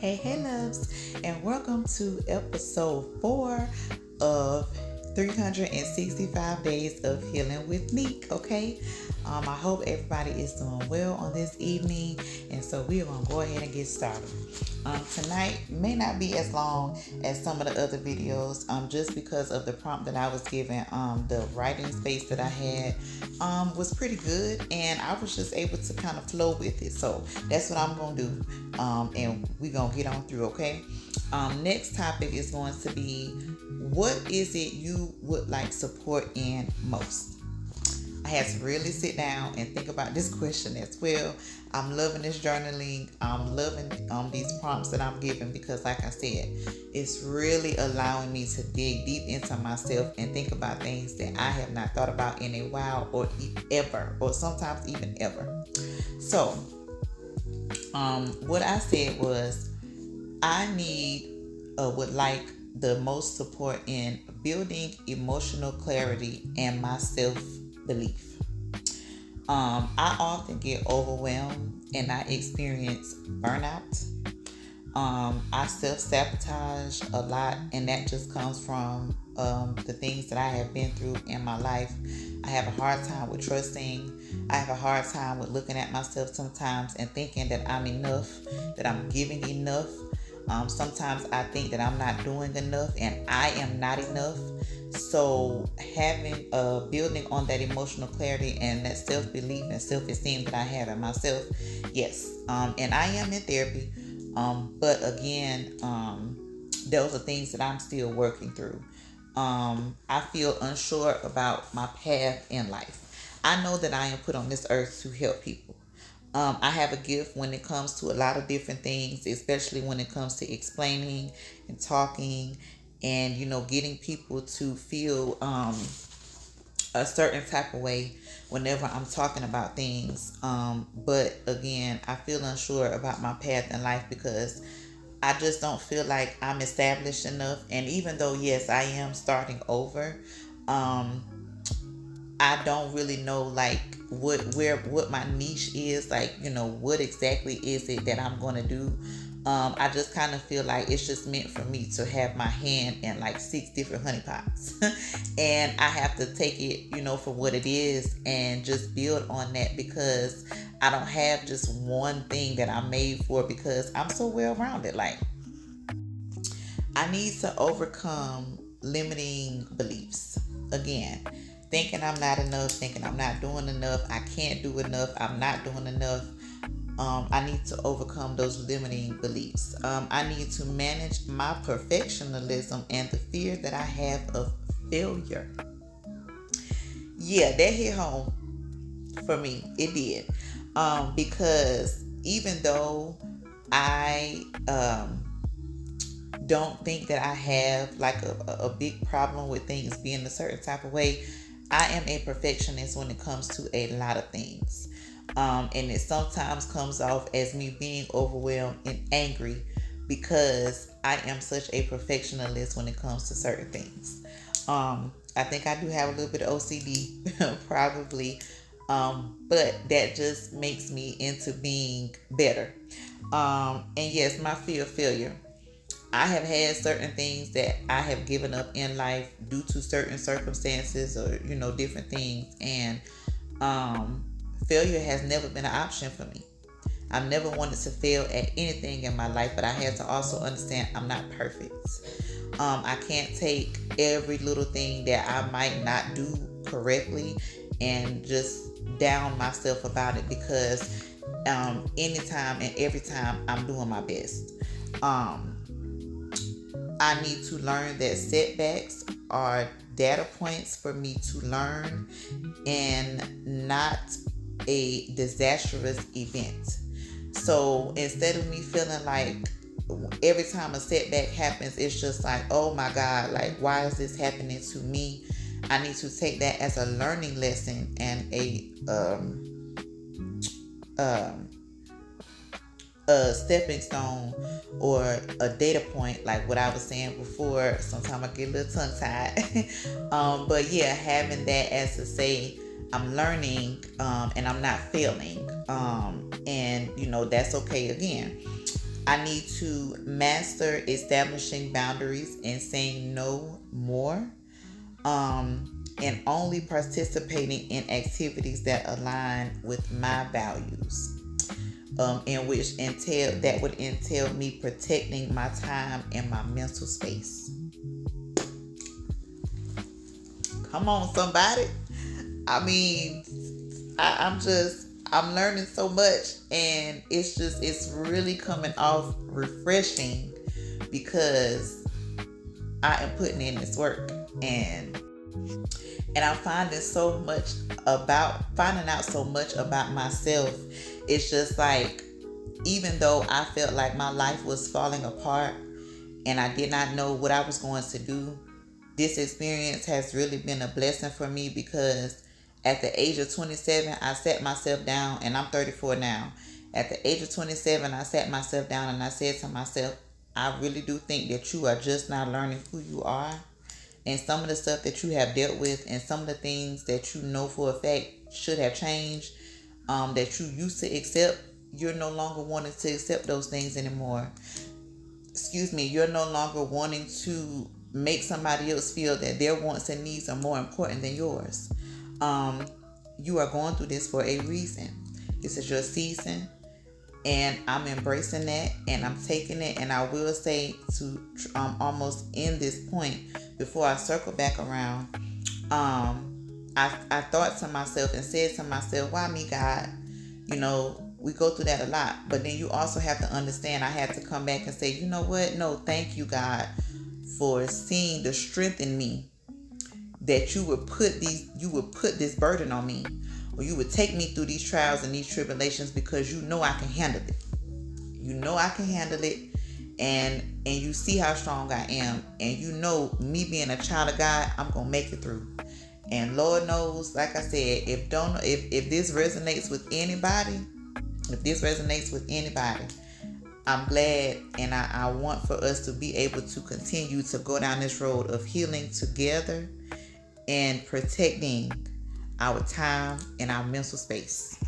Hey, loves, and welcome to episode 4 of 365 Days of Healing with Meek. Okay, I hope everybody is doing well on this evening, and so we are going to go ahead and get started. Tonight may not be as long as some of the other videos, just because of the prompt that I was given. The writing space that I had was pretty good, and I was just able to kind of flow with it. So that's what I'm gonna do, and we're gonna get on through. Okay. Next topic is going to be, what is it you would like support in most? I had to really sit down and think about this question as well. I'm loving this journaling. I'm loving these prompts that I'm giving because, like I said, it's really allowing me to dig deep into myself and think about things that I have not thought about in a while, or ever, or sometimes even ever. So, what I said was, I would like the most support in building emotional clarity and my self belief. I often get overwhelmed and I experience burnout. I self-sabotage a lot, and that just comes from the things that I have been through in my life. I have a hard time with trusting. I have a hard time with looking at myself sometimes and thinking that I'm enough, that I'm giving enough. Sometimes I think that I'm not doing enough and I am not enough. So building on that emotional clarity and that self-belief and self-esteem that I have in myself, yes. And I am in therapy. But again, those are things that I'm still working through. I feel unsure about my path in life. I know that I am put on this earth to help people. I have a gift when it comes to a lot of different things, especially when it comes to explaining and talking and, getting people to feel a certain type of way whenever I'm talking about things. But again, I feel unsure about my path in life because I just don't feel like I'm established enough. And even though, yes, I am starting over, I don't really know like what my niche is, like, what exactly is it that I'm going to do. I just kind of feel like it's just meant for me to have my hand in like 6 different honey pots. And I have to take it, for what it is and just build on that, because I don't have just one thing that I'm made for, because I'm so well rounded. Like, I need to overcome limiting beliefs. Again, thinking I'm not enough, thinking I'm not doing enough, I can't do enough, I'm not doing enough. I need to overcome those limiting beliefs. I need to manage my perfectionism and the fear that I have of failure. Yeah, that hit home for me. It did. Because even though I don't think that I have like a big problem with things being a certain type of way, I am a perfectionist when it comes to a lot of things. And it sometimes comes off as me being overwhelmed and angry because I am such a perfectionist when it comes to certain things. I think I do have a little bit of OCD, probably, but that just makes me into being better. And yes, my fear of failure. I have had certain things that I have given up in life due to certain circumstances, or different things, and failure has never been an option for me. I've never wanted to fail at anything in my life, but I had to also understand I'm not perfect. I can't take every little thing that I might not do correctly and just down myself about it, because anytime and every time I'm doing my best. I need to learn that setbacks are data points for me to learn and not a disastrous event. So instead of me feeling like every time a setback happens, it's just like, oh my God, like, why is this happening to me? I need to take that as a learning lesson and a stepping stone or a data point, like what I was saying before. Sometimes I get a little tongue tied. But yeah, having that as to say, I'm learning, and I'm not failing. And that's okay again. I need to master establishing boundaries and saying no more. And only participating in activities that align with my values. In which would entail me protecting my time and my mental space. Come on, somebody. I mean, I'm learning so much, and it's really coming off refreshing because I am putting in this work, and I'm finding out so much about myself. It's just like, even though I felt like my life was falling apart and I did not know what I was going to do, this experience has really been a blessing for me, because at the age of 27, I sat myself down, and I'm 34 now. At the age of 27, I sat myself down and I said to myself, I really do think that you are just not learning who you are. And some of the stuff that you have dealt with, and some of the things that you know for a fact should have changed, that you used to accept, you're no longer wanting to accept those things anymore. You're no longer wanting to make somebody else feel that their wants and needs are more important than yours. You are going through this for a reason. This is your season, and I'm embracing that, and I'm taking it. And I will say, to almost end this point before I circle back around, I thought to myself and said to myself, why me, God? We go through that a lot. But then you also have to understand, I had to come back and say, you know what? No, thank you, God, for seeing the strength in me, that you would put this burden on me, or you would take me through these trials and these tribulations, because you know I can handle it. You know I can handle it, and you see how strong I am, and you know, me being a child of God, I'm gonna make it through. And Lord knows, like I said, if this resonates with anybody, I'm glad, and I want for us to be able to continue to go down this road of healing together and protecting our time and our mental space.